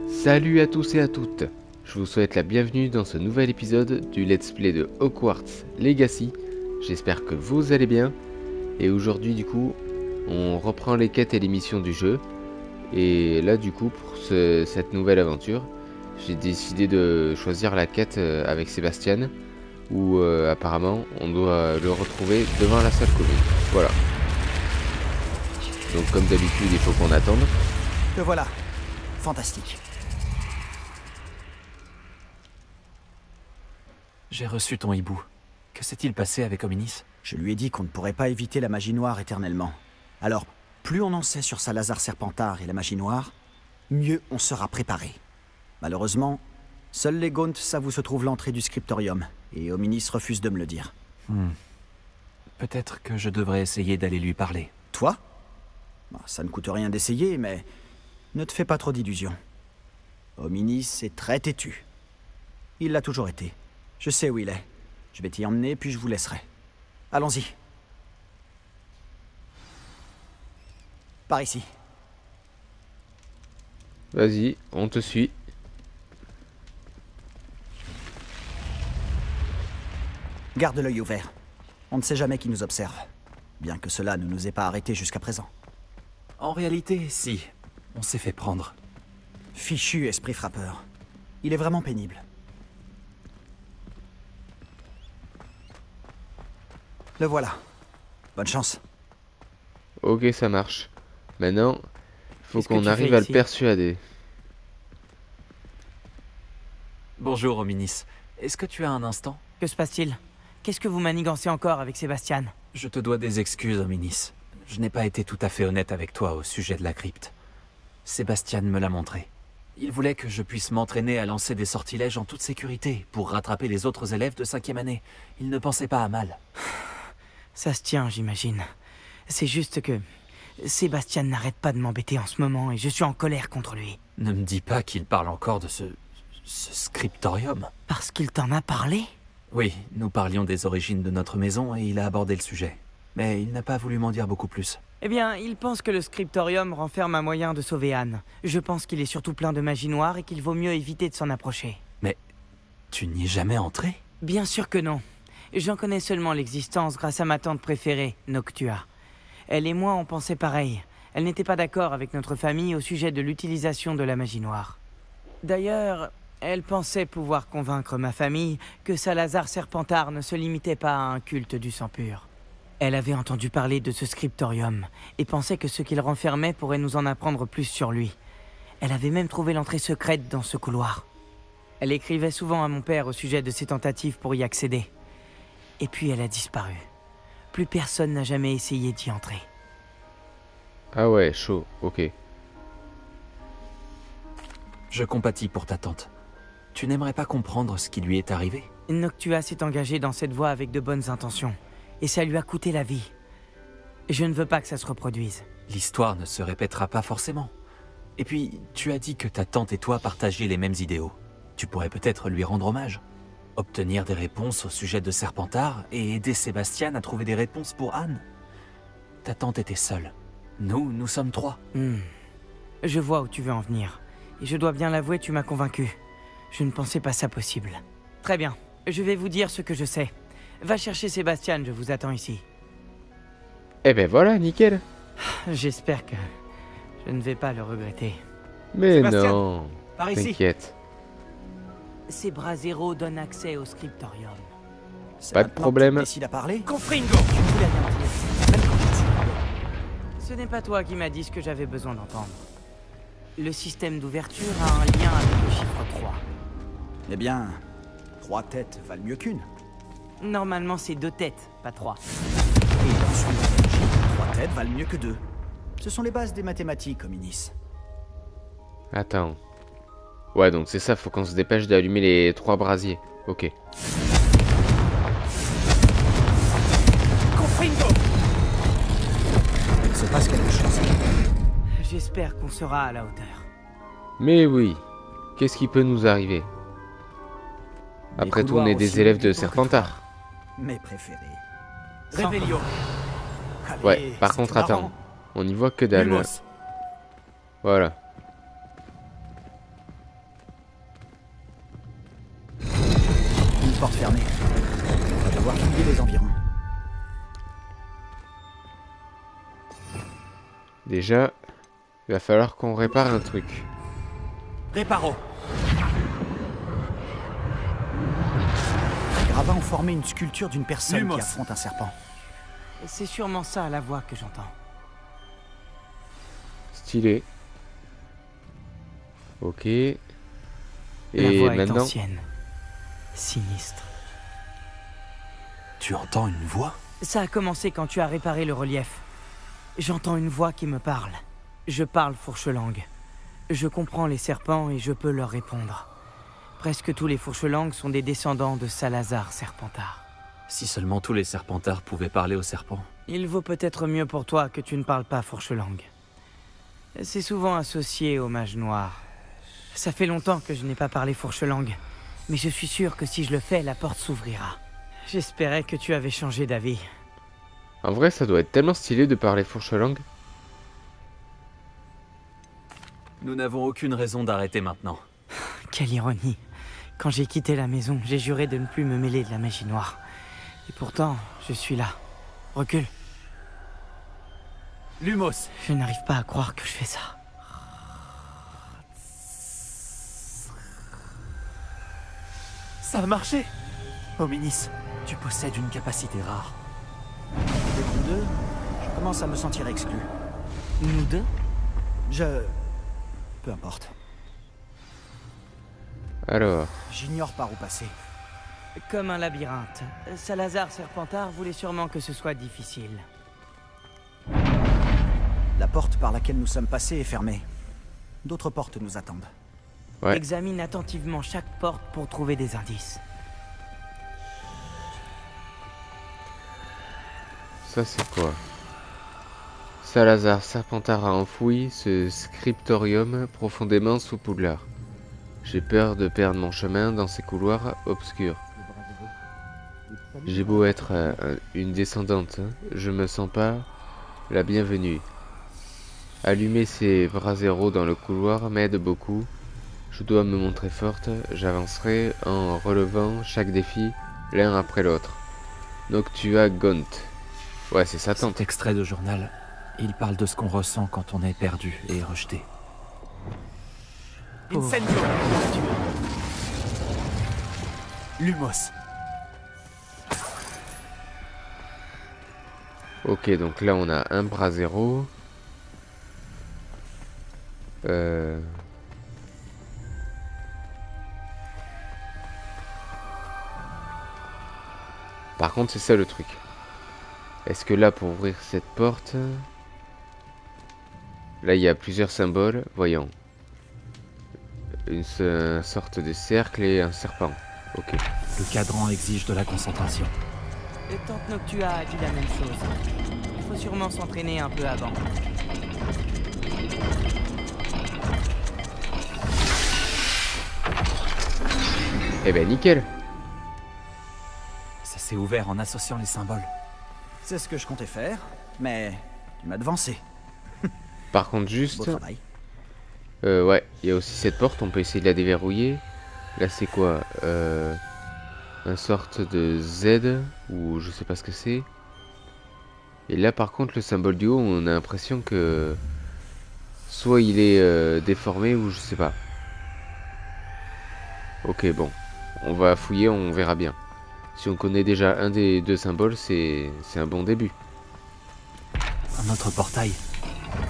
Salut à tous et à toutes, je vous souhaite la bienvenue dans ce nouvel épisode du Let's Play de Hogwarts Legacy. J'espère que vous allez bien. Et aujourd'hui du coup, on reprend les quêtes et les missions du jeu. Et là du coup, pour cette nouvelle aventure, j'ai décidé de choisir la quête avec Sébastien, où apparemment on doit le retrouver devant la salle commune. Voilà. Donc comme d'habitude, il faut qu'on attende. Le voilà. Fantastique. J'ai reçu ton hibou. Que s'est-il passé avec Hominis? Je lui ai dit qu'on ne pourrait pas éviter la magie noire éternellement. Alors, plus on en sait sur Salazar Serpentard et la magie noire, mieux on sera préparé. Malheureusement, seuls les Gaunt savent où se trouve l'entrée du scriptorium, et Hominis refuse de me le dire. Peut-être que je devrais essayer d'aller lui parler. Toi? Ça ne coûte rien d'essayer, mais ne te fais pas trop d'illusions. Hominis est très têtu. Il l'a toujours été. Je sais où il est. Je vais t'y emmener, puis je vous laisserai. Allons-y. Par ici. Vas-y, on te suit. Garde l'œil ouvert. On ne sait jamais qui nous observe. Bien que cela ne nous ait pas arrêtés jusqu'à présent. En réalité, si. On s'est fait prendre. Fichu esprit frappeur. Il est vraiment pénible. Le voilà. Bonne chance. Ok, ça marche. Maintenant, faut Qu'est-ce que qu'on tu arrive fais à le ici persuader. Bonjour, Hominis. Est-ce que tu as un instant? Que se passe-t-il? Qu'est-ce que vous manigancez encore avec Sébastien? Je te dois des excuses, Hominis. Je n'ai pas été tout à fait honnête avec toi au sujet de la crypte. Sébastien me l'a montré. Il voulait que je puisse m'entraîner à lancer des sortilèges en toute sécurité pour rattraper les autres élèves de 5e année. Il ne pensait pas à mal. Ça se tient, j'imagine. C'est juste que Sébastien n'arrête pas de m'embêter en ce moment et je suis en colère contre lui. Ne me dis pas qu'il parle encore de ce scriptorium. Parce qu'il t'en a parlé? Oui, nous parlions des origines de notre maison et il a abordé le sujet. Mais il n'a pas voulu m'en dire beaucoup plus. Eh bien, il pense que le scriptorium renferme un moyen de sauver Anne. Je pense qu'il est surtout plein de magie noire et qu'il vaut mieux éviter de s'en approcher. Mais tu n'y es jamais entré? Bien sûr que non. J'en connais seulement l'existence grâce à ma tante préférée, Noctua. Elle et moi on pensait pareil. Elle n'était pas d'accord avec notre famille au sujet de l'utilisation de la magie noire. D'ailleurs, elle pensait pouvoir convaincre ma famille que Salazar Serpentard ne se limitait pas à un culte du sang pur. Elle avait entendu parler de ce scriptorium et pensait que ce qu'il renfermait pourrait nous en apprendre plus sur lui. Elle avait même trouvé l'entrée secrète dans ce couloir. Elle écrivait souvent à mon père au sujet de ses tentatives pour y accéder. Et puis elle a disparu. Plus personne n'a jamais essayé d'y entrer. Ah ouais, chaud, ok. Je compatis pour ta tante. Tu n'aimerais pas comprendre ce qui lui est arrivé? Noctua s'est engagée dans cette voie avec de bonnes intentions. Et ça lui a coûté la vie. Je ne veux pas que ça se reproduise. L'histoire ne se répétera pas forcément. Et puis, tu as dit que ta tante et toi partagiez les mêmes idéaux. Tu pourrais peut-être lui rendre hommage. Obtenir des réponses au sujet de Serpentard et aider Sébastien à trouver des réponses pour Anne. Ta tante était seule. Nous sommes 3. Je vois où tu veux en venir. Et je dois bien l'avouer, tu m'as convaincu. Je ne pensais pas ça possible. Très bien, je vais vous dire ce que je sais. Va chercher Sébastien, je vous attends ici. Eh ben voilà, nickel. J'espère que je ne vais pas le regretter. Mais Sébastien, non, par ici. t'inquiète. Ces bras zéro donnent accès au scriptorium. Pas de problème. Tu décides à parler? Confringo, je voulais rien dire. Même quand je- Ce n'est pas toi qui m'as dit ce que j'avais besoin d'entendre. Le système d'ouverture a un lien avec le chiffre 3. Eh bien, 3 têtes valent mieux qu'une. Normalement, c'est 2 têtes, pas 3. Et dans celui de la magie, 3 têtes valent mieux que 2. Ce sont les bases des mathématiques, Hominis. Attends. Ouais, donc c'est ça, faut qu'on se dépêche d'allumer les 3 brasiers. Ok. Confringo! Il se passe quelque chose. J'espère qu'on sera à la hauteur. Mais oui, qu'est-ce qui peut nous arriver? Des Après tout, on couloirs est des aussi élèves de occupants que Serpentard. toi. Mes préférés. Réveillon. Allez, Ouais, par c'était contre, marrant. attends. On n'y voit que dalle. Lumos. Voilà. porte fermée. On va devoir fouiller les environs. Déjà, il va falloir qu'on répare un truc. Réparo. Les gravats ont formé une sculpture d'une personne Lumos. qui affronte un serpent. C'est sûrement ça la voix que j'entends. Stylé. Ok. Et La voix est maintenant, ancienne. Sinistre. Tu entends une voix? Ça a commencé quand tu as réparé le relief. J'entends une voix qui me parle. Je parle fourche-langue. Je comprends les serpents et je peux leur répondre. Presque tous les fourche-langues sont des descendants de Salazar Serpentard. Si seulement tous les serpentards pouvaient parler aux serpents. Il vaut peut-être mieux pour toi que tu ne parles pas fourche-langue. C'est souvent associé au mage noir. Ça fait longtemps que je n'ai pas parlé fourche-langue, mais je suis sûr que si je le fais, la porte s'ouvrira. J'espérais que tu avais changé d'avis. en vrai, ça doit être tellement stylé de parler fourche-langue. Nous n'avons aucune raison d'arrêter maintenant. Quelle ironie. Quand j'ai quitté la maison, j'ai juré de ne plus me mêler de la magie noire. Et pourtant, je suis là. Recule. Lumos. Je n'arrive pas à croire que je fais ça. Ça a marché. Hominis, tu possèdes une capacité rare. Avec vous deux, je commence à me sentir exclu. Nous deux? Peu importe. Alors, J'ignore par où passer. Comme un labyrinthe. Salazar Serpentard voulait sûrement que ce soit difficile. La porte par laquelle nous sommes passés est fermée. D'autres portes nous attendent. ouais. Examine attentivement chaque porte pour trouver des indices. Ça c'est quoi? Salazar Serpentard a enfoui ce scriptorium profondément sous Poudlard. J'ai peur de perdre mon chemin dans ces couloirs obscurs. J'ai beau être une descendante, je me sens pas la bienvenue. Allumer ces braseros dans le couloir m'aide beaucoup. Je dois me montrer forte, j'avancerai en relevant chaque défi l'un après l'autre. Noctua Gaunt. Ouais, c'est sa tante. Cet extrait de journal, il parle de ce qu'on ressent quand on est perdu et rejeté. Pauvre. Incendio. Lumos. Ok, donc là on a un brasero. Par contre, c'est ça le truc. Est-ce que là, pour ouvrir cette porte... Là, il y a plusieurs symboles. Voyons. Une sorte de cercle et un serpent. Ok. Le cadran exige de la concentration. Et Tante Noctua a dit la même chose. Il faut sûrement s'entraîner un peu avant. Eh ben, nickel. Ça s'est ouvert en associant les symboles. C'est ce que je comptais faire, mais tu m'as devancé. Par contre, Beau juste... travail. Ouais, il y a aussi cette porte, on peut essayer de la déverrouiller. Là, c'est quoi une sorte de Z, ou je sais pas ce que c'est. Et là, par contre, le symbole du haut, on a l'impression que... Soit il est déformé, ou je sais pas. Ok, bon. On va fouiller, on verra bien. Si on connaît déjà un des deux symboles, c'est un bon début. Un autre portail.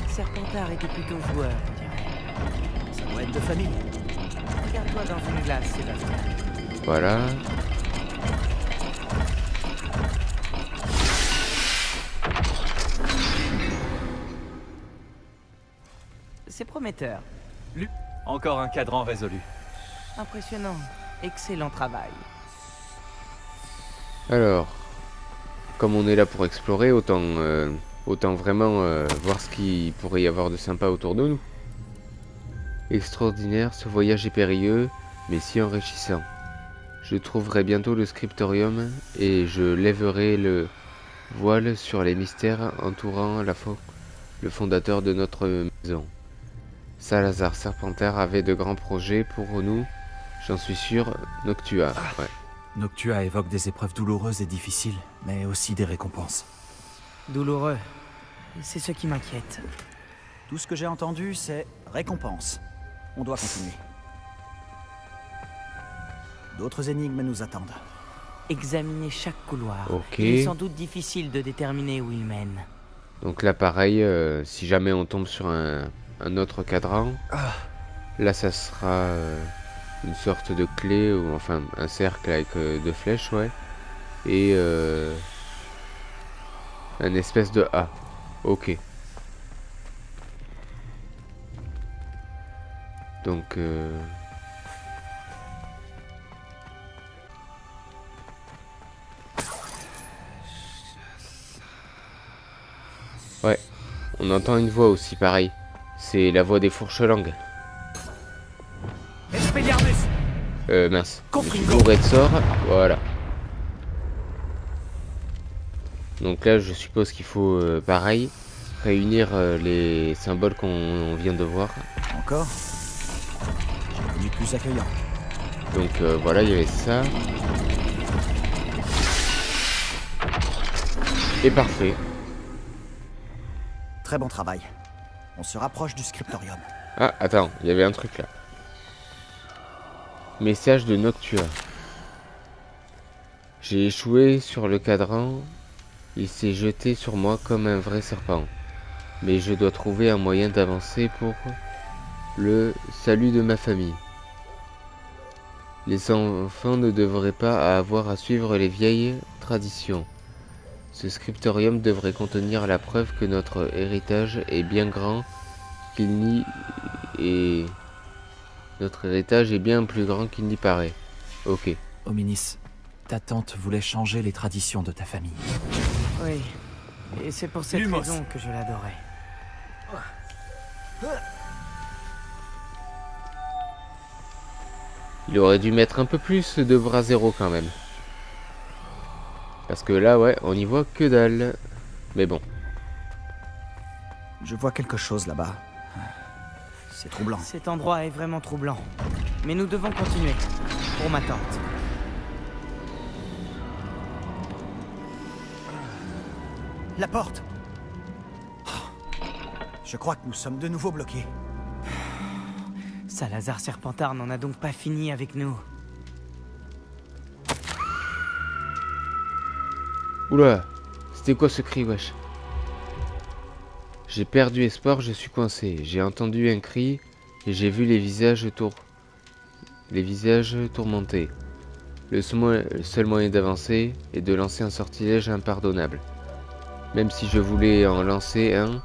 Serpentard était plutôt joueur, on dirait. Ça doit être de famille. Regarde-toi dans une glace, Sébastien. Voilà. C'est prometteur. Encore un cadran résolu. Impressionnant. Excellent travail. Alors, comme on est là pour explorer, autant vraiment voir ce qu'il pourrait y avoir de sympa autour de nous. Extraordinaire, ce voyage est périlleux, mais si enrichissant. Je trouverai bientôt le scriptorium et je lèverai le voile sur les mystères entourant le fondateur de notre maison. Salazar Serpentard avait de grands projets pour nous, j'en suis sûr. Noctua, ouais. Noctua évoque des épreuves douloureuses et difficiles, mais aussi des récompenses. Douloureux. C'est ce qui m'inquiète. Tout ce que j'ai entendu, c'est récompense. On doit continuer. D'autres énigmes nous attendent. Examiner chaque couloir. Ok. Il est sans doute difficile de déterminer où il mène. Donc là, pareil, si jamais on tombe sur un autre cadran, là, ça sera une sorte de clé, ou enfin un cercle avec deux flèches, ouais. Et un espèce de A. Ok. Donc... ouais, on entend une voix aussi, pareil. C'est la voix des fourches-langues. Mince. Bourré de sort, voilà. Donc là, je suppose qu'il faut, pareil, réunir les symboles qu'on vient de voir. Encore du plus accueillant. Donc voilà, il y avait ça. Et parfait. Très bon travail. On se rapproche du scriptorium. Ah, attends, il y avait un truc là. Message de Noctua. J'ai échoué sur le cadran. Il s'est jeté sur moi comme un vrai serpent. Mais je dois trouver un moyen d'avancer pour le salut de ma famille. Les enfants ne devraient pas avoir à suivre les vieilles traditions. Ce scriptorium devrait contenir la preuve que notre héritage est bien grand, qu'il n'y est... Notre héritage est bien plus grand qu'il n'y paraît. Ok. Hominis, ta tante voulait changer les traditions de ta famille. Oui. Et c'est pour cette Lumos. raison que je l'adorais. Il aurait dû mettre un peu plus de bras zéro quand même. Parce que là, ouais, on y voit que dalle. Mais bon. Je vois quelque chose là-bas. C'est troublant. Cet endroit est vraiment troublant. Mais nous devons continuer. Pour ma tante. La porte. Je crois que nous sommes de nouveau bloqués. Salazar Serpentard n'en a donc pas fini avec nous. Oula, c'était quoi ce cri, wesh? J'ai perdu espoir, je suis coincé. J'ai entendu un cri et j'ai vu les visages tourmentés. Le seul moyen d'avancer est de lancer un sortilège impardonnable. Même si je voulais en lancer un,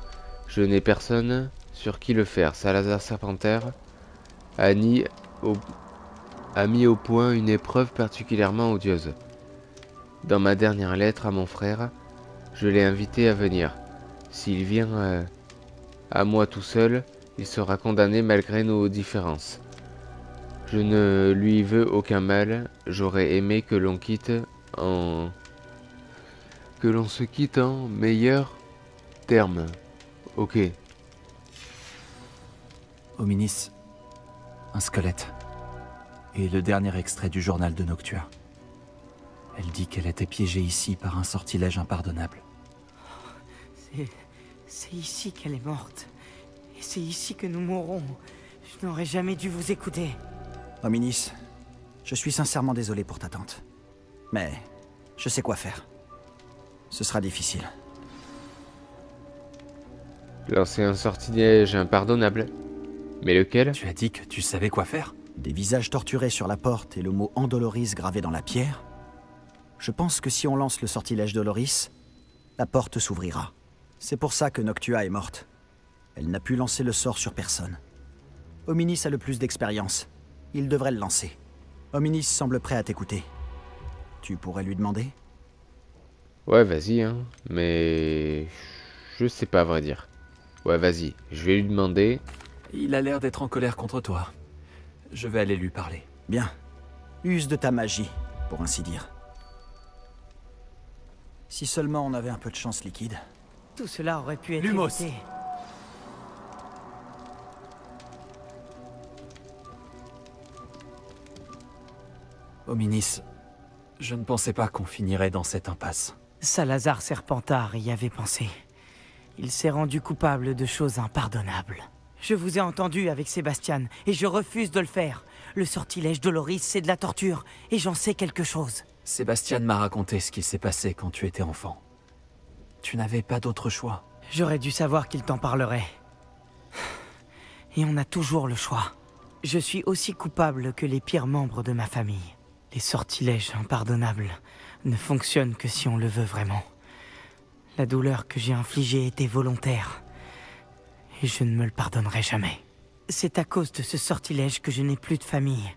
je n'ai personne sur qui le faire. Salazar Serpentard a mis au point une épreuve particulièrement odieuse. Dans ma dernière lettre à mon frère, je l'ai invité à venir. S'il vient à moi tout seul, il sera condamné malgré nos différences. Je ne lui veux aucun mal, j'aurais aimé que l'on se quitte en meilleurs termes. Ok. Hominis, un squelette. Et le dernier extrait du journal de Noctua. Elle dit qu'elle était piégée ici par un sortilège impardonnable. C'est ici qu'elle est morte. Et c'est ici que nous mourrons. Je n'aurais jamais dû vous écouter. Hominis, je suis sincèrement désolé pour ta tante. Mais je sais quoi faire. Ce sera difficile. Lancer un sortilège impardonnable. Mais lequel? Tu as dit que tu savais quoi faire? Des visages torturés sur la porte et le mot Andoloris gravé dans la pierre. Je pense que si on lance le sortilège Doloris, la porte s'ouvrira. C'est pour ça que Noctua est morte. Elle n'a pu lancer le sort sur personne. Hominis a le plus d'expérience. Il devrait le lancer. Hominis semble prêt à t'écouter. Tu pourrais lui demander? Ouais, vas-y, hein. Mais... je sais pas, à vrai dire. Ouais, vas-y. Je vais lui demander. Il a l'air d'être en colère contre toi. Je vais aller lui parler. Bien. Use de ta magie, pour ainsi dire. Si seulement on avait un peu de chance liquide. Tout cela aurait pu être Lumos. évité. Hominis, Je ne pensais pas qu'on finirait dans cette impasse. Salazar Serpentard y avait pensé. Il s'est rendu coupable de choses impardonnables. Je vous ai entendu avec Sébastien, et je refuse de le faire. Le sortilège Doloris, c'est de la torture, et j'en sais quelque chose. Sébastien m'a raconté ce qui s'est passé quand tu étais enfant. Tu n'avais pas d'autre choix. J'aurais dû savoir qu'il t'en parlerait. Et on a toujours le choix. Je suis aussi coupable que les pires membres de ma famille. Les sortilèges impardonnables ne fonctionnent que si on le veut vraiment. La douleur que j'ai infligée était volontaire. Et je ne me le pardonnerai jamais. C'est à cause de ce sortilège que je n'ai plus de famille.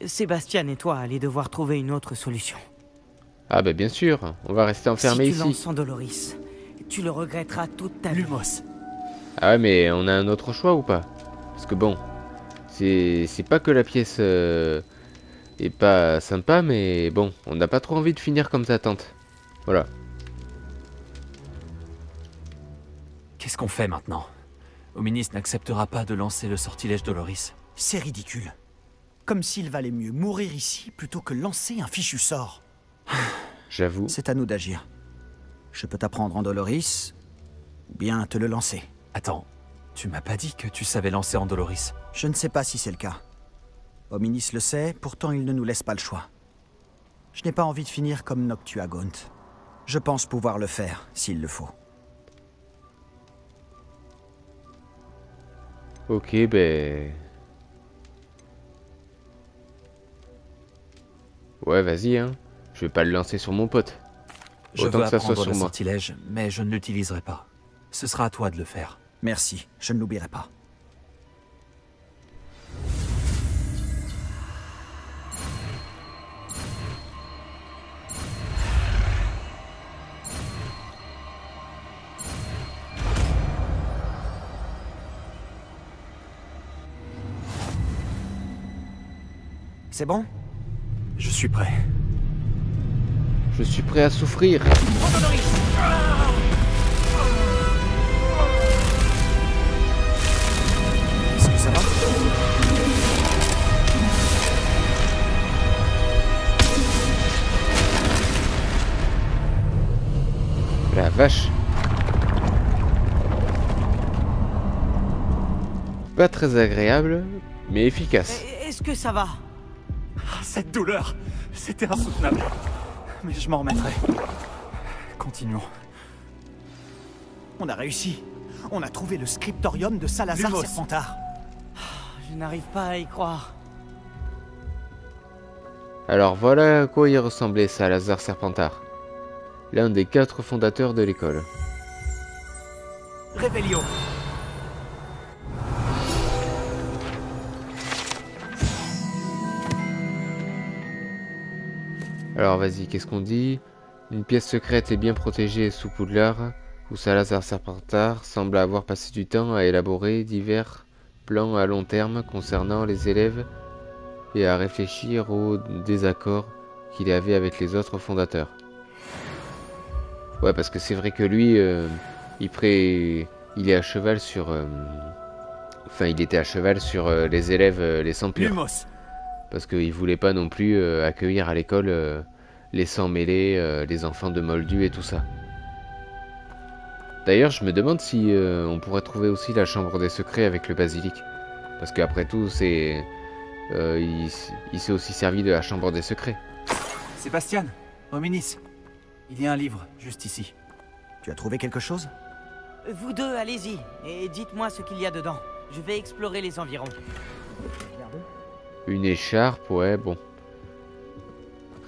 Sébastien et toi allez devoir trouver une autre solution. Ah bah bien sûr, on va rester enfermé si tu lances ici. sans Doloris, tu le regretteras toute ta vie. Lumos. Ah ouais, mais on a un autre choix ou pas? Parce que bon, c'est pas que la pièce est pas sympa, mais bon, on n'a pas trop envie de finir comme ta tante. Voilà. Qu'est-ce qu'on fait maintenant? Ominis n'acceptera pas de lancer le sortilège Doloris. C'est ridicule. Comme s'il valait mieux mourir ici plutôt que lancer un fichu sort. J'avoue. C'est à nous d'agir. Je peux t'apprendre en Doloris, ou bien te le lancer. Attends, tu m'as pas dit que tu savais lancer en Doloris. Je ne sais pas si c'est le cas. Ominis le sait, pourtant il ne nous laisse pas le choix. Je n'ai pas envie de finir comme Noctua Gaunt. Je pense pouvoir le faire, s'il le faut. Ok, ben... Ouais, vas-y, hein. Je vais pas le lancer sur mon pote. Je Autant veux que ça soit apprendre sur le moi. sortilège, mais je ne l'utiliserai pas. Ce sera à toi de le faire. Merci, je ne l'oublierai pas. C'est bon? Je suis prêt. Je suis prêt à souffrir. Est-ce que ça va? La vache. Pas très agréable, mais efficace. Est-ce que ça va? Cette douleur, c'était insoutenable. Mais je m'en remettrai. Continuons. On a réussi. On a trouvé le scriptorium de Salazar Lumos. Serpentard. Je n'arrive pas à y croire. Alors voilà à quoi il ressemblait Salazar Serpentard. L'un des 4 fondateurs de l'école. Revelio. Alors vas-y, qu'est-ce qu'on dit? Une pièce secrète et bien protégée sous Poudlard, où Salazar Serpentard semble avoir passé du temps à élaborer divers plans à long terme concernant les élèves et à réfléchir aux désaccords qu'il avait avec les autres fondateurs. Ouais, parce que c'est vrai que lui, il est à cheval sur... Enfin, il était à cheval sur les élèves, les sans purs. Lumos. Parce qu'il voulait pas non plus accueillir à l'école les sangs mêlés, les enfants de Moldus et tout ça. D'ailleurs, je me demande si on pourrait trouver aussi la chambre des secrets avec le basilic. Parce qu'après tout, c'est... il s'est aussi servi de la chambre des secrets. Sébastien, Ominis. Il y a un livre, juste ici. Tu as trouvé quelque chose? Vous deux, allez-y, et dites-moi ce qu'il y a dedans. Je vais explorer les environs. Une écharpe, ouais, bon.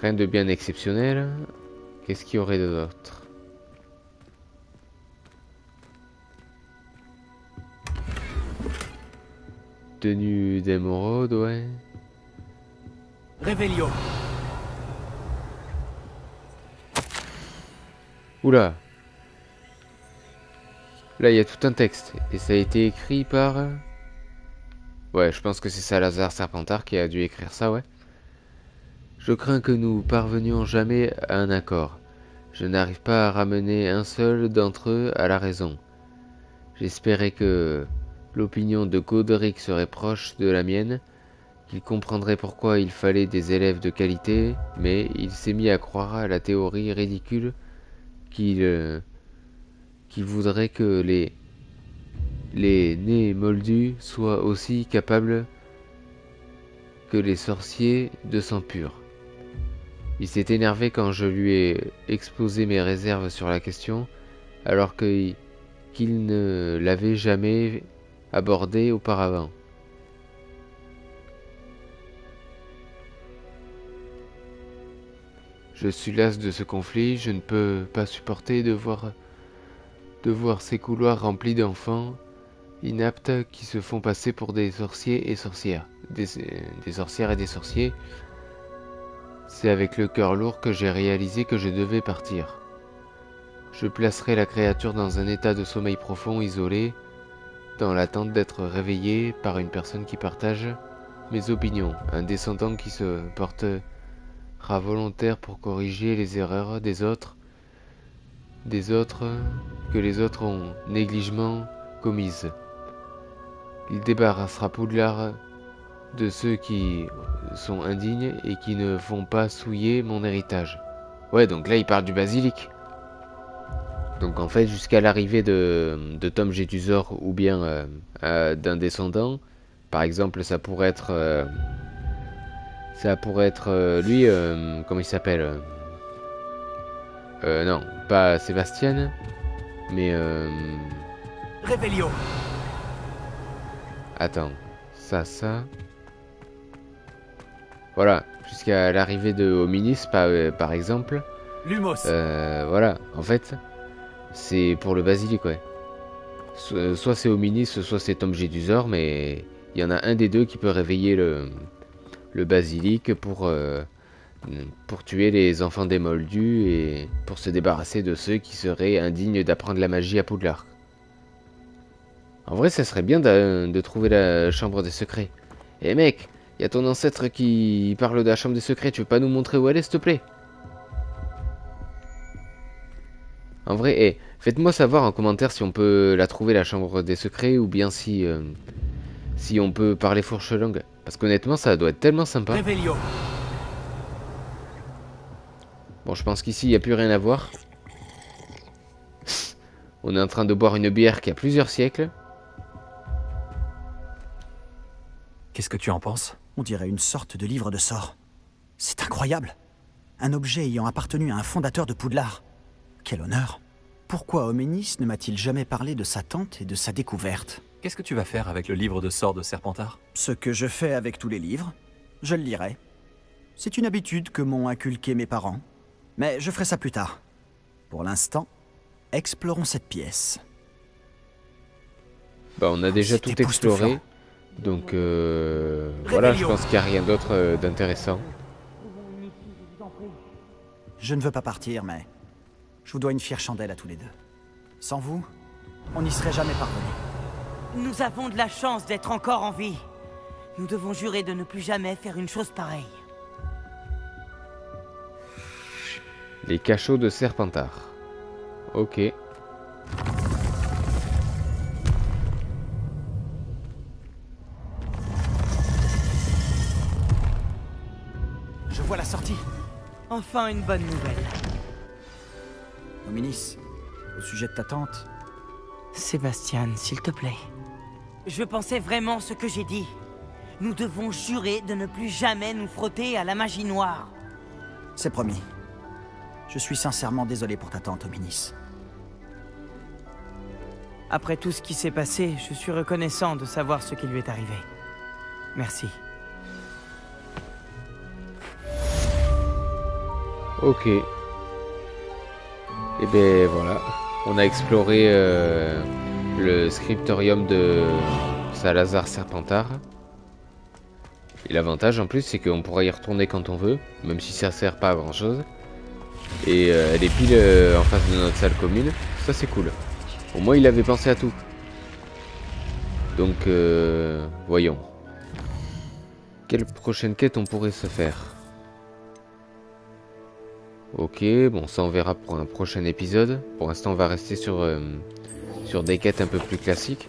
Rien de bien exceptionnel. Qu'est-ce qu'il y aurait d'autre? Tenue d'émeraude, ouais. Revelio. Oula. Là, il y a tout un texte. Et ça a été écrit par... Ouais, je pense que c'est Salazar Serpentard qui a dû écrire ça, ouais. Je crains que nous parvenions jamais à un accord. Je n'arrive pas à ramener un seul d'entre eux à la raison. J'espérais que l'opinion de Godric serait proche de la mienne, qu'il comprendrait pourquoi il fallait des élèves de qualité, mais il s'est mis à croire à la théorie ridicule qu'il voudrait que les nés moldus soient aussi capables que les sorciers de sang pur. Il s'est énervé quand je lui ai exposé mes réserves sur la question, alors qu'il ne l'avait jamais abordé auparavant. Je suis las de ce conflit, je ne peux pas supporter de voir ces couloirs remplis d'enfants inaptes qui se font passer pour des sorciers et sorcières. Des sorcières et des sorciers. C'est avec le cœur lourd que j'ai réalisé que je devais partir. Je placerai la créature dans un état de sommeil profond, isolé, dans l'attente d'être réveillé par une personne qui partage mes opinions, un descendant qui se portera volontaire pour corriger les erreurs des autres que les autres ont négligement commises. Il débarrassera Poudlard de ceux qui sont indignes et qui ne vont pas souiller mon héritage. Ouais, donc là il parle du basilic. Donc en fait jusqu'à l'arrivée de Tom Jedusor ou bien d'un descendant, par exemple ça pourrait être lui, comment il s'appelle non, pas Sébastien, mais Révélio. Attends, ça. Voilà, jusqu'à l'arrivée de Hominis, par exemple. Lumos. Voilà, en fait, c'est pour le basilic, ouais. Soit c'est Hominis, soit c'est Tom Jedusor, mais il y en a un des deux qui peut réveiller le basilic pour tuer les enfants des Moldus et pour se débarrasser de ceux qui seraient indignes d'apprendre la magie à Poudlard. En vrai, ça serait bien de trouver la chambre des secrets. Eh mec, y a ton ancêtre qui parle de la chambre des secrets, tu veux pas nous montrer où elle est, s'il te plaît? En vrai, faites-moi savoir en commentaire si on peut la trouver, la chambre des secrets, ou bien si on peut parler fourche langue. Parce qu'honnêtement, ça doit être tellement sympa. Révélio. Bon, je pense qu'ici, il n'y a plus rien à voir. On est en train de boire une bière qui a plusieurs siècles. Qu'est-ce que tu en penses? On dirait une sorte de livre de sorts. C'est incroyable. Un objet ayant appartenu à un fondateur de Poudlard. Quel honneur. Pourquoi Homénis ne m'a-t-il jamais parlé de sa tante et de sa découverte? Qu'est-ce que tu vas faire avec le livre de sorts de Serpentard? Ce que je fais avec tous les livres, je le lirai. C'est une habitude que m'ont inculqué mes parents. Mais je ferai ça plus tard. Pour l'instant, explorons cette pièce. Bah, on a déjà tout exploré. Donc voilà, je pense qu'il n'y a rien d'autre d'intéressant. Je ne veux pas partir, mais je vous dois une fière chandelle à tous les deux. Sans vous, on n'y serait jamais parvenu. Nous avons de la chance d'être encore en vie. Nous devons jurer de ne plus jamais faire une chose pareille. Les cachots de Serpentard. Ok. Je vois la sortie. Enfin une bonne nouvelle. Hominis, au sujet de ta tante, Sébastien, s'il te plaît. Je pensais vraiment ce que j'ai dit. Nous devons jurer de ne plus jamais nous frotter à la magie noire. c'est promis. Je suis sincèrement désolé pour ta tante, Hominis. Après tout ce qui s'est passé, je suis reconnaissant de savoir ce qui lui est arrivé. Merci. Ok. Et ben voilà. On a exploré le scriptorium de Salazar Serpentard. Et l'avantage en plus, c'est qu'on pourra y retourner quand on veut, même si ça sert pas à grand chose. Et elle est pile en face de notre salle commune. Ça c'est cool. Au moins il avait pensé à tout. Donc voyons. Quelle prochaine quête on pourrait se faire? Ok, bon ça on verra pour un prochain épisode. Pour l'instant on va rester sur des quêtes un peu plus classiques.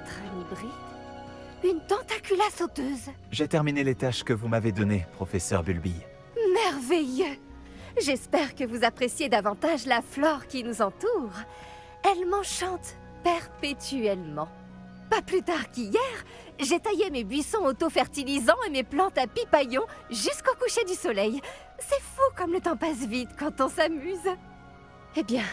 peut-être un hybride. Une tentacula sauteuse. J'ai terminé les tâches que vous m'avez données, professeur Bulbille. Merveilleux. J'espère que vous appréciez davantage la flore qui nous entoure. Elle m'enchante perpétuellement. Pas plus tard qu'hier, j'ai taillé mes buissons auto-fertilisants et mes plantes à pipaillons jusqu'au coucher du soleil. C'est fou comme le temps passe vite quand on s'amuse. Eh bien,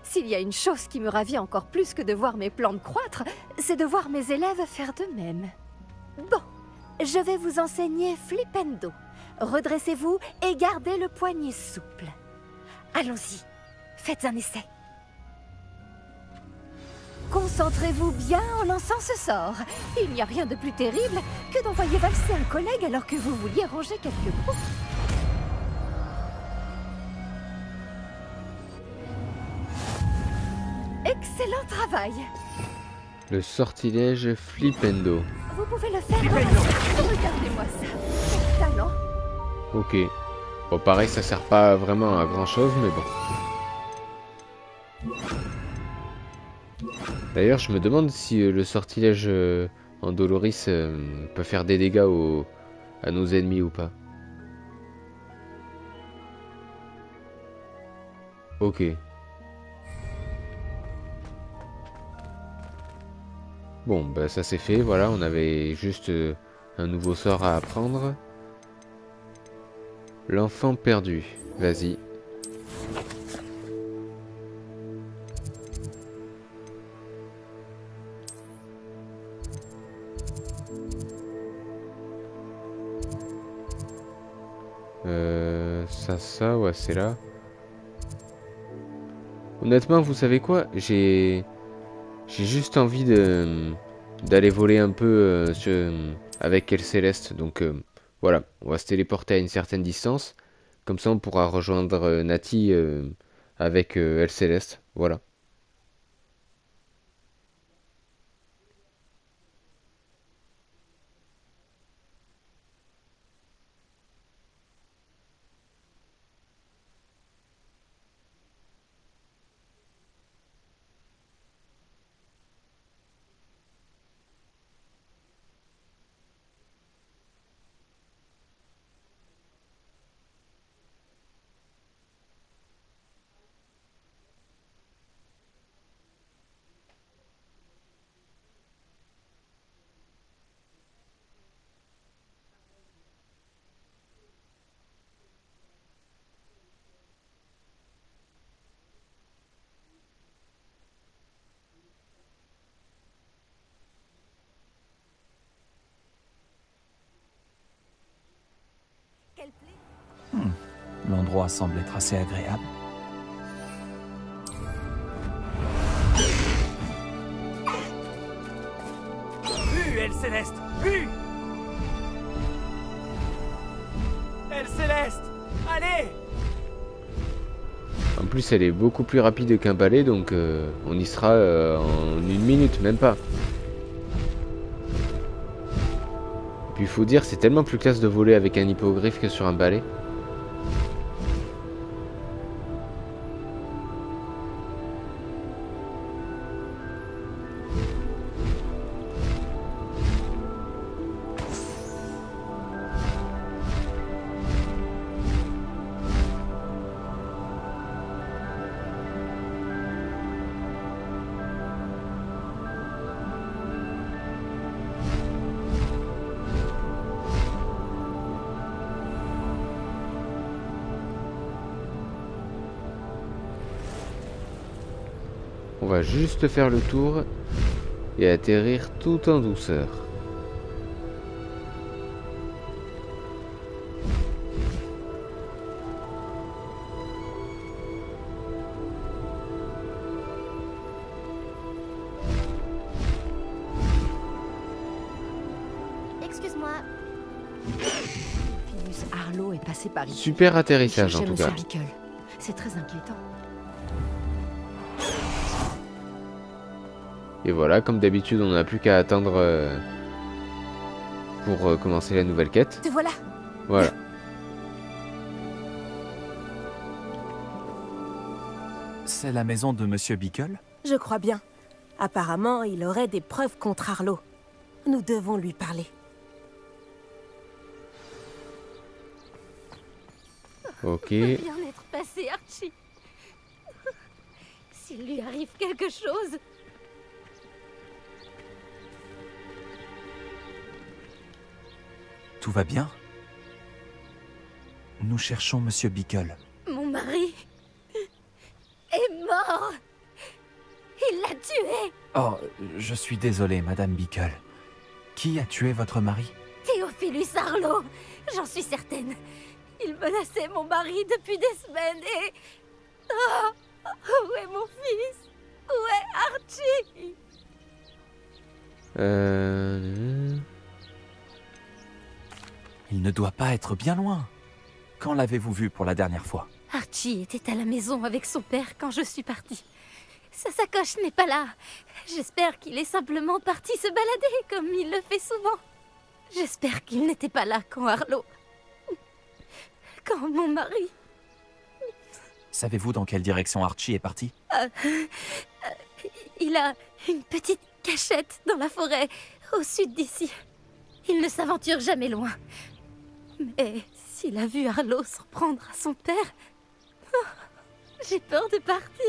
s'il y a une chose qui me ravit encore plus que de voir mes plantes croître, c'est de voir mes élèves faire de même. Bon, je vais vous enseigner Flipendo. Redressez-vous et gardez le poignet souple. Allons-y, faites un essai. Concentrez-vous bien en lançant ce sort. Il n'y a rien de plus terrible que d'envoyer valser un collègue alors que vous vouliez ranger quelques mots. Excellent travail. Le sortilège Flipendo. Vous pouvez le faire. Regardez-moi ça. Quel talent. Ok. Bon, pareil, ça sert pas vraiment à grand chose, mais bon. D'ailleurs, je me demande si le sortilège Andoloris peut faire des dégâts à nos ennemis ou pas. Ok. Bon, bah ça c'est fait, voilà, on avait juste un nouveau sort à apprendre. L'enfant perdu, vas-y. Ça, ouais, c'est là. Honnêtement, vous savez quoi? J'ai juste envie d'aller voler un peu avec El Céleste. Donc voilà, on va se téléporter à une certaine distance. Comme ça, on pourra rejoindre Nati avec El Céleste. Voilà. L'endroit semble être assez agréable. El Céleste! El Céleste! Allez! En plus, elle est beaucoup plus rapide qu'un balai, donc on y sera en 1 minute, même pas. Et puis il faut dire, c'est tellement plus classe de voler avec un hippogriffe que sur un balai. On va juste faire le tour et atterrir tout en douceur. Excuse-moi. Phineas Harlow est passé par ici. Super atterrissage en tout Monsieur cas. Bickle. C'est très inquiétant. Et voilà, comme d'habitude, on n'a plus qu'à attendre pour commencer la nouvelle quête. Te voilà. Voilà. C'est la maison de Monsieur Bickle? Je crois bien. Apparemment, il aurait des preuves contre Arlo. Nous devons lui parler. Ok. Il peut bien être passé, Archie. S'il lui arrive quelque chose... Tout va bien? Nous cherchons Monsieur Bickle. Mon mari... est mort. Il l'a tué. Oh, je suis désolé, Madame Bickle. Qui a tué votre mari? Théophilus Arlo. J'en suis certaine. Il menaçait mon mari depuis des semaines et... Oh, où est mon fils? Où est Archie? Il ne doit pas être bien loin. Quand l'avez-vous vu pour la dernière fois? Archie était à la maison avec son père quand je suis partie. Sa sacoche n'est pas là. J'espère qu'il est simplement parti se balader comme il le fait souvent. J'espère qu'il n'était pas là quand Arlo... Quand mon mari... Savez-vous dans quelle direction Archie est parti? Il a une petite cachette dans la forêt, au sud d'ici. Il ne s'aventure jamais loin. Mais s'il a vu Arlo s'en prendre à son père... oh, j'ai peur de partir,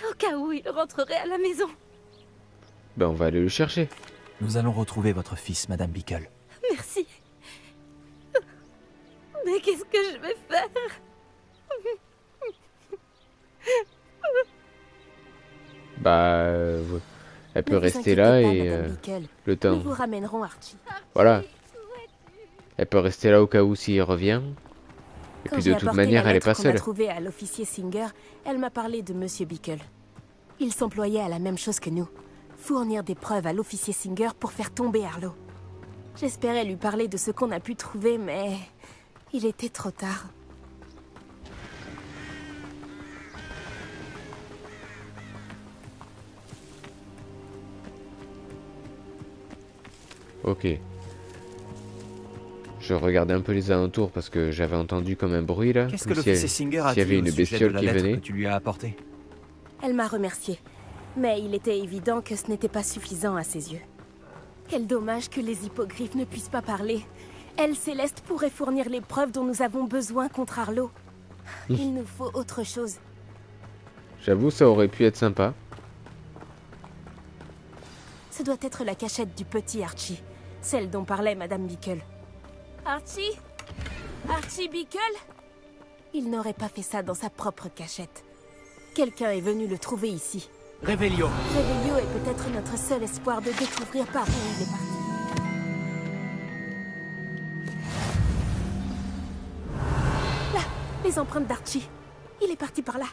au cas où il rentrerait à la maison. Ben, on va aller le chercher. Nous allons retrouver votre fils, Madame Bickle. Merci. Mais qu'est-ce que je vais faire? Bah, ouais. Elle peut rester là et le temps. Nous vous ramènerons Archie. Voilà. Elle peut rester là au cas où s'il revient. Et Quand puis j'ai de toute apporté manière, la elle est lettre pas qu'on a seule. trouvée à l'officier Singer, elle m'a parlé de Monsieur Bickle. Il s'employait à la même chose que nous. Fournir des preuves à l'officier Singer pour faire tomber Arlo. J'espérais lui parler de ce qu'on a pu trouver, mais... il était trop tard. Ok. Je regardais un peu les alentours parce que j'avais entendu comme un bruit là. Qu'est-ce que comme si l'officier Singer a s'il y avait dit une au sujet de bestiole la qui lettre venait. que tu lui as apportée? Elle m'a remercié, mais il était évident que ce n'était pas suffisant à ses yeux. Quel dommage que les hippogriffes ne puissent pas parler. Elle, Céleste, pourrait fournir les preuves dont nous avons besoin contre Arlo. Il nous faut autre chose. J'avoue, ça aurait pu être sympa. Ce doit être la cachette du petit Archie, celle dont parlait Madame Bickle. Archie? Archie Bickle? Il n'aurait pas fait ça dans sa propre cachette. Quelqu'un est venu le trouver ici. Revelio. Revelio est peut-être notre seul espoir de découvrir par où il est parti. Là, les empreintes d'Archie. Il est parti par là.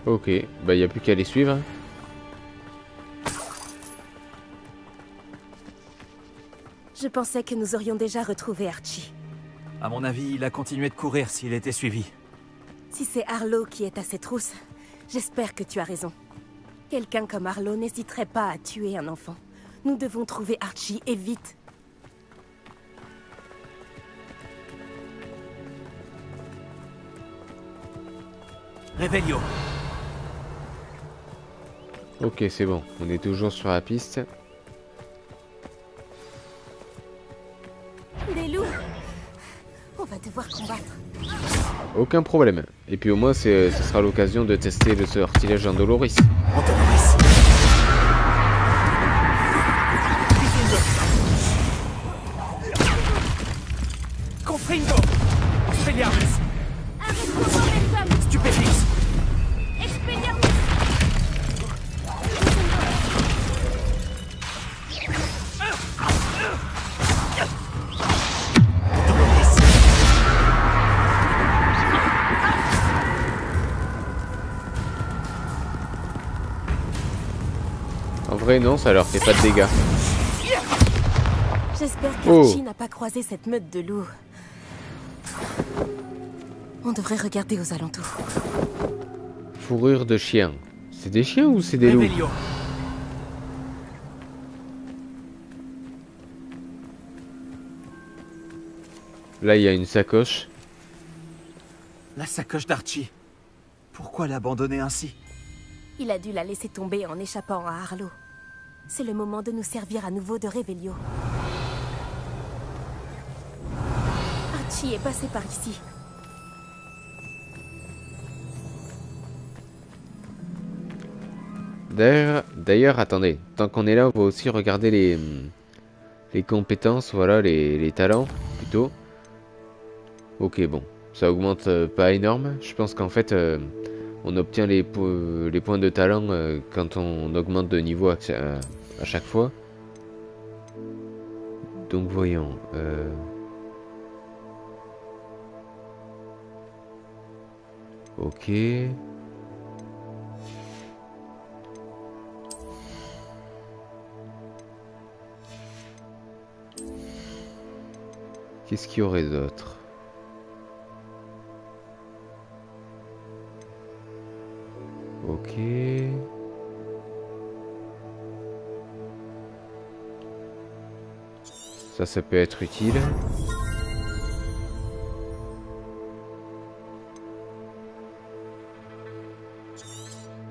Ok, bah y a plus qu'à les suivre. Je pensais que nous aurions déjà retrouvé Archie. À mon avis, il a continué de courir s'il était suivi. Si c'est Arlo qui est à ses trousses, j'espère que tu as raison. Quelqu'un comme Arlo n'hésiterait pas à tuer un enfant. Nous devons trouver Archie et vite. Revelio. Ok, c'est bon. On est toujours sur la piste. Des loups! On va devoir combattre. Aucun problème. Et puis au moins, ce sera l'occasion de tester le sortilège Andoloris. Andoloris. Confringo. Expelliarmus. Stupéfix. En vrai, non, ça leur fait pas de dégâts. J'espère Oh. qu'Archie n'a pas croisé cette meute de loups. On devrait regarder aux alentours. Fourrure de chien. C'est des chiens ou c'est des loups? Revelio. Là, il y a une sacoche. La sacoche d'Archie. Pourquoi l'abandonner ainsi? Il a dû la laisser tomber en échappant à Arlo. C'est le moment de nous servir à nouveau de Revelio. Archie est passé par ici. D'ailleurs, attendez, tant qu'on est là, on va aussi regarder les compétences, voilà, les talents, plutôt. Ok, bon, ça augmente pas énorme. Je pense qu'en fait, on obtient les points de talent quand on augmente de niveau à chaque fois. Donc voyons. Ok. Qu'est-ce qu'il y aurait d'autre? Ok. Ça peut être utile.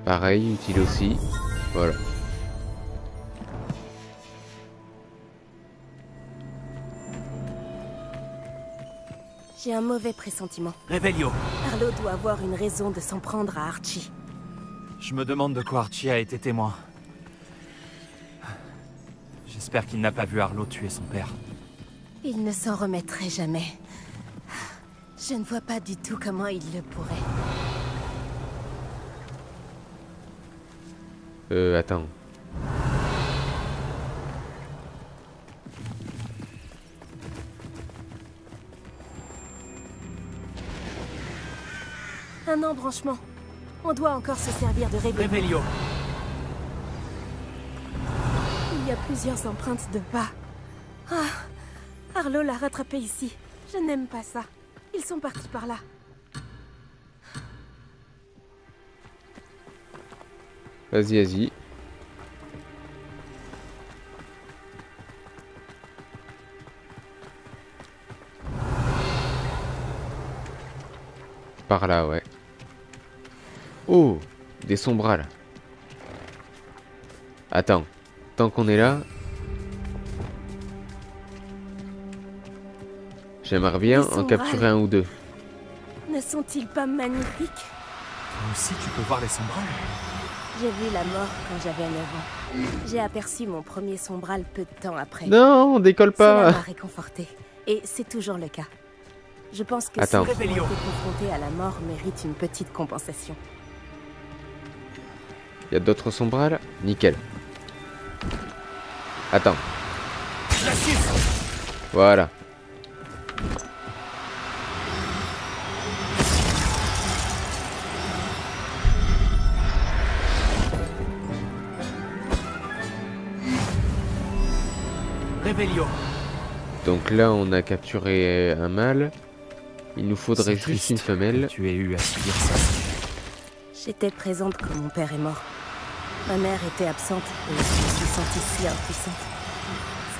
Pareil, utile aussi. Voilà. J'ai un mauvais pressentiment. Revelio. Arlo doit avoir une raison de s'en prendre à Archie. Je me demande de quoi Archie a été témoin. J'espère qu'il n'a pas vu Arlo tuer son père. Il ne s'en remettrait jamais. Je ne vois pas du tout comment il le pourrait. Attends. Un embranchement. On doit encore se servir de Revelio. Il y a plusieurs empreintes de pas. Ah, Arlo l'a rattrapé ici. Je n'aime pas ça. Ils sont partis par là. Vas-y, vas-y. Par là, ouais. Oh, des sombrales. Attends, tant qu'on est là, j'aimerais bien en capturer un ou deux. Ne sont-ils pas magnifiques? Toi aussi, tu peux voir les sombrales? J'ai vu la mort quand j'avais 9 ans. J'ai aperçu mon premier sombral peu de temps après. Non, on décolle Cela pas. m'a réconforté. Et c'est toujours le cas. Je pense que Attends. ceux qui ont été confrontés à la mort méritent une petite compensation. Il y a d'autres sombrales? Nickel. Attends. Voilà. Revelio. Donc là, on a capturé un mâle. Il nous faudrait juste une femelle. Tu aies eu à subir ça. J'étais présente quand mon père est mort. Ma mère était absente et je me suis sentie si impuissante.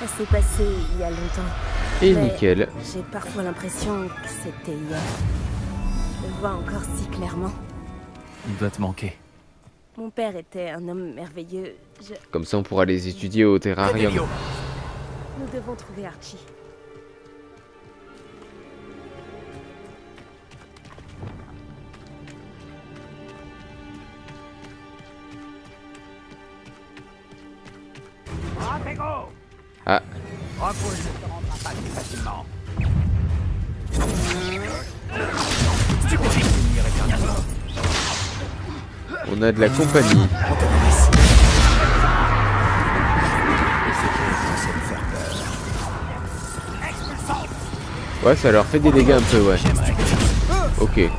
Ça s'est passé il y a longtemps. Et mais nickel. j'ai parfois l'impression que c'était hier. Je le vois encore si clairement. Il doit te manquer. Mon père était un homme merveilleux. Comme ça, on pourra les étudier au terrarium. Revelio. Nous devons trouver Archie. Ah, on a de la compagnie. Ouais, ça leur fait des dégâts un peu, ouais. Ok. Et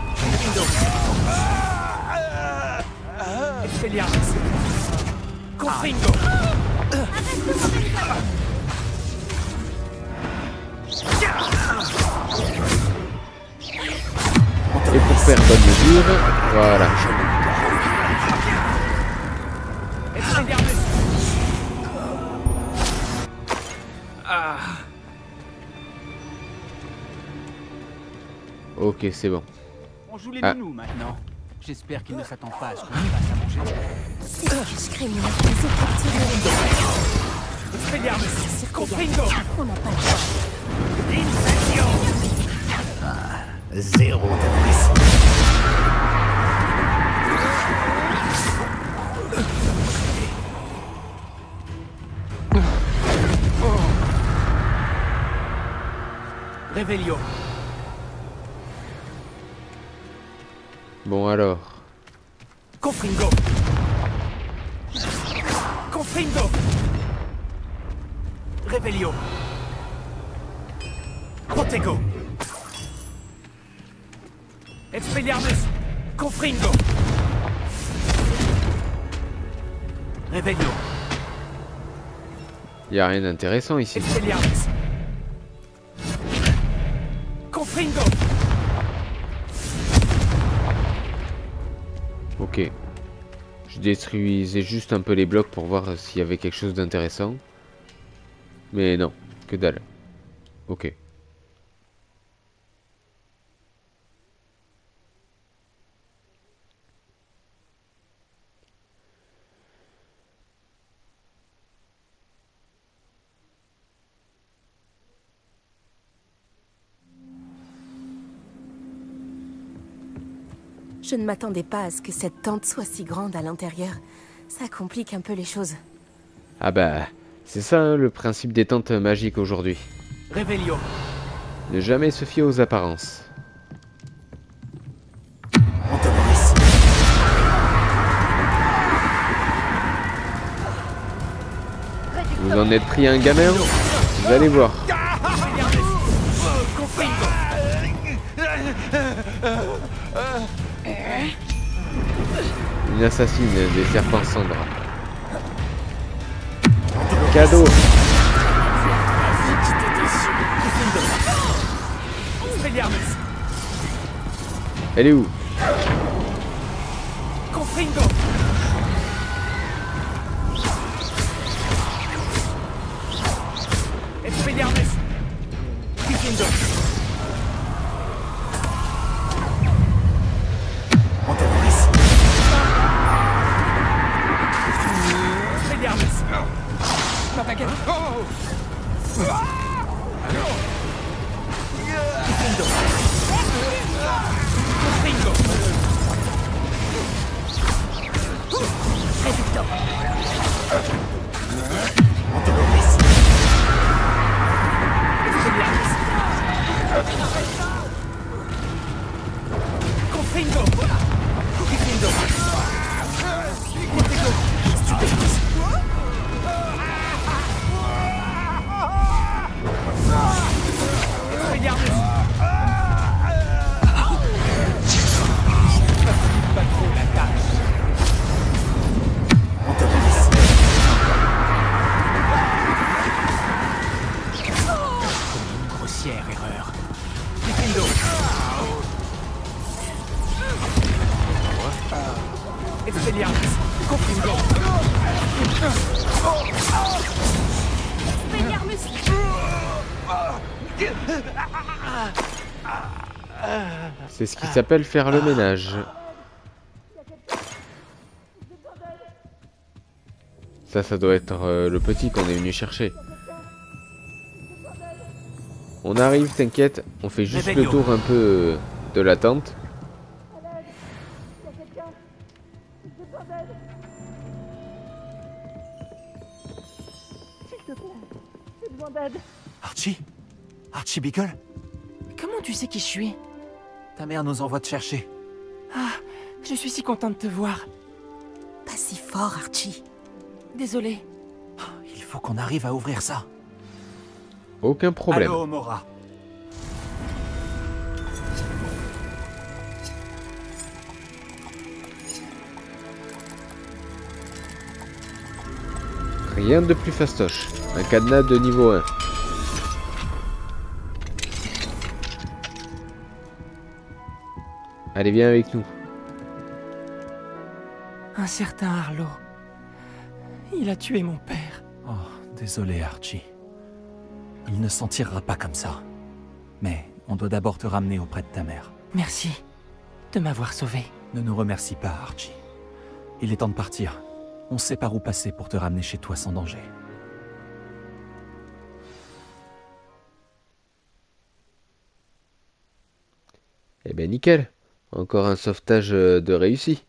pour faire bonne mesure, voilà. Ok, c'est bon. On joue les Ah. nounous maintenant. J'espère qu'il ne s'attend pas à ce qu'on lui fasse à manger. C'est Cache-Crémeur, les autres petits Expelliarmus, Confringo, on n'a pas le choix. Incendio. Zéro terroriste. Revelio. Bon alors. Confringo. Confringo. Revelio. Protego. Expelliarmus. Confringo. Revelio. Y a rien d'intéressant ici. Expelliarmus. Confringo. Ok. Je détruisais juste un peu les blocs pour voir s'il y avait quelque chose d'intéressant. Mais non, que dalle. Ok. Je ne m'attendais pas à ce que cette tente soit si grande à l'intérieur. Ça complique un peu les choses. Ah bah, c'est ça hein, le principe des tentes magiques aujourd'hui. Revelio. Ne jamais se fier aux apparences. On terroriste. Vous en êtes pris un gamin? Vous allez voir. Confringo. Une assassine des serpents cendres. Cadeau. Expelliarmus. Elle est où? Confringo. Expelliarmus. Confringo. On terroriste. Expelliarmus. Ma baguette. Confringo. Confringo. Réducteur. On terroriste. Expelliarmus. Confringo. Confringo. Confringo. Stupéfice. Expelliarmus. Pas trop la tâche. On terroriste. Une grossière erreur. Confringo. Expelliarmus. Confringo. Expelliarmus. C'est ce qui s'appelle faire le ménage. Ça doit être le petit qu'on est venu chercher. On arrive, t'inquiète. On fait juste le tour un peu de la tente. Archie? Archie Beagle? Comment tu sais qui je suis? Ta mère nous envoie te chercher. Ah, je suis si contente de te voir. Pas si fort, Archie. Désolée. Il faut qu'on arrive à ouvrir ça. Aucun problème. Allô, Mora. Rien de plus fastoche. Un cadenas de niveau 1. Allez, viens avec nous. Un certain Harlow. Il a tué mon père. Oh, désolé, Archie. Il ne s'en tirera pas comme ça. Mais on doit d'abord te ramener auprès de ta mère. Merci de m'avoir sauvé. Ne nous remercie pas, Archie. Il est temps de partir. On sait par où passer pour te ramener chez toi sans danger. Eh ben nickel. Encore un sauvetage de réussi.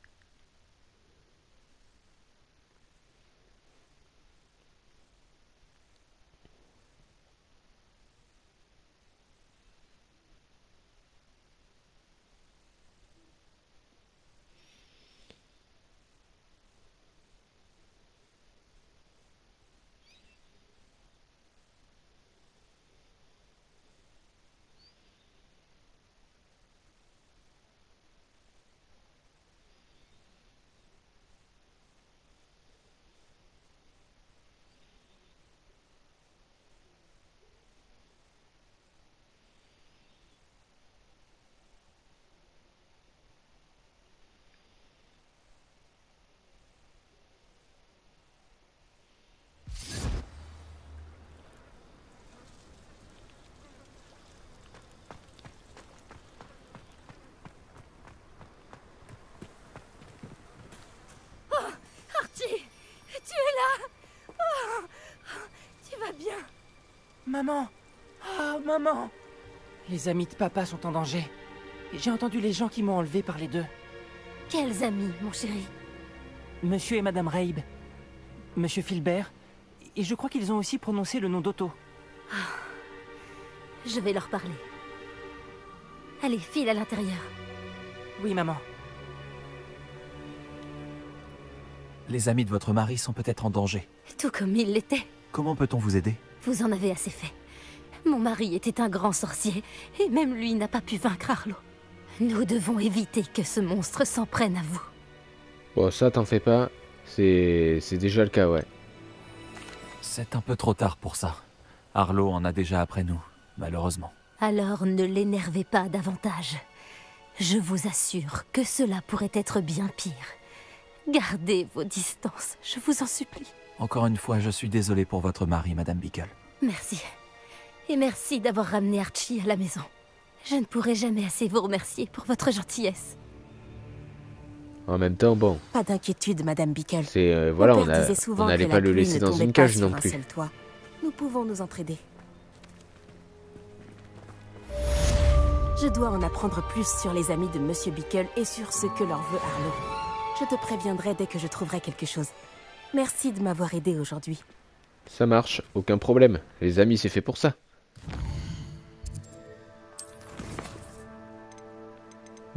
Archie, tu es là. Oh, tu vas bien? Maman! Ah, maman! Les amis de papa sont en danger. J'ai entendu les gens qui m'ont enlevé parler d'eux. Quels amis, mon chéri? Monsieur et Madame Reib. Monsieur Filbert. Et je crois qu'ils ont aussi prononcé le nom d'Otto. Je vais leur parler. Allez, file à l'intérieur. Oui, maman. Les amis de votre mari sont peut-être en danger. Tout comme il l'était. Comment peut-on vous aider? Vous en avez assez fait. Mon mari était un grand sorcier, et même lui n'a pas pu vaincre Arlo. Nous devons éviter que ce monstre s'en prenne à vous. Bon, ça t'en fais pas. C'est déjà le cas, ouais. C'est un peu trop tard pour ça. Arlo en a déjà après nous, malheureusement. Alors ne l'énervez pas davantage. Je vous assure que cela pourrait être bien pire. Gardez vos distances, je vous en supplie. Encore une fois, je suis désolé pour votre mari, Madame Bickle. Merci. Et merci d'avoir ramené Archie à la maison. Je ne pourrai jamais assez vous remercier pour votre gentillesse. En même temps, bon, Pas d'inquiétude, Madame Bickle. c'est voilà, Mon on père disait souvent n'allait que pas la le pluie laisser ne dans tombait une pas cage sur non un plus. seul toit. Nous pouvons nous entraider. Je dois en apprendre plus sur les amis de Monsieur Bickle et sur ce que leur veut Arlo. Je te préviendrai dès que je trouverai quelque chose. Merci de m'avoir aidé aujourd'hui. Ça marche, aucun problème. Les amis, c'est fait pour ça.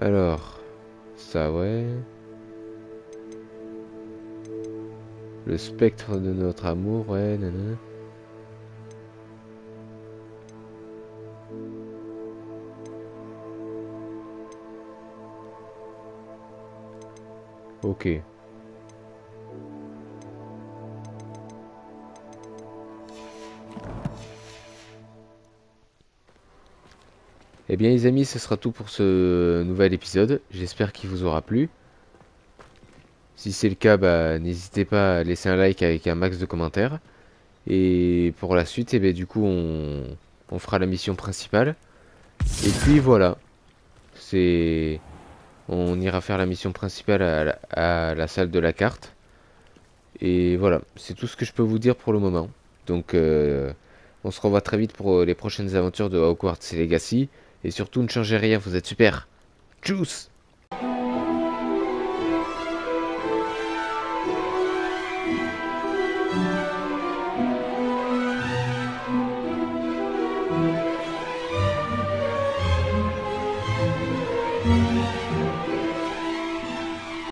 Alors, ça ouais. Le spectre de notre amour, ouais, nanana. Ok. Eh bien les amis, ce sera tout pour ce nouvel épisode. J'espère qu'il vous aura plu. Si c'est le cas, bah, n'hésitez pas à laisser un like avec un max de commentaires. Et pour la suite, eh bien, du coup, on fera la mission principale. Et puis voilà. On ira faire la mission principale à la salle de la carte. Et voilà, c'est tout ce que je peux vous dire pour le moment. Donc, on se revoit très vite pour les prochaines aventures de Hogwarts Legacy. Et surtout, ne changez rien, vous êtes super. Tchuss! Thank you.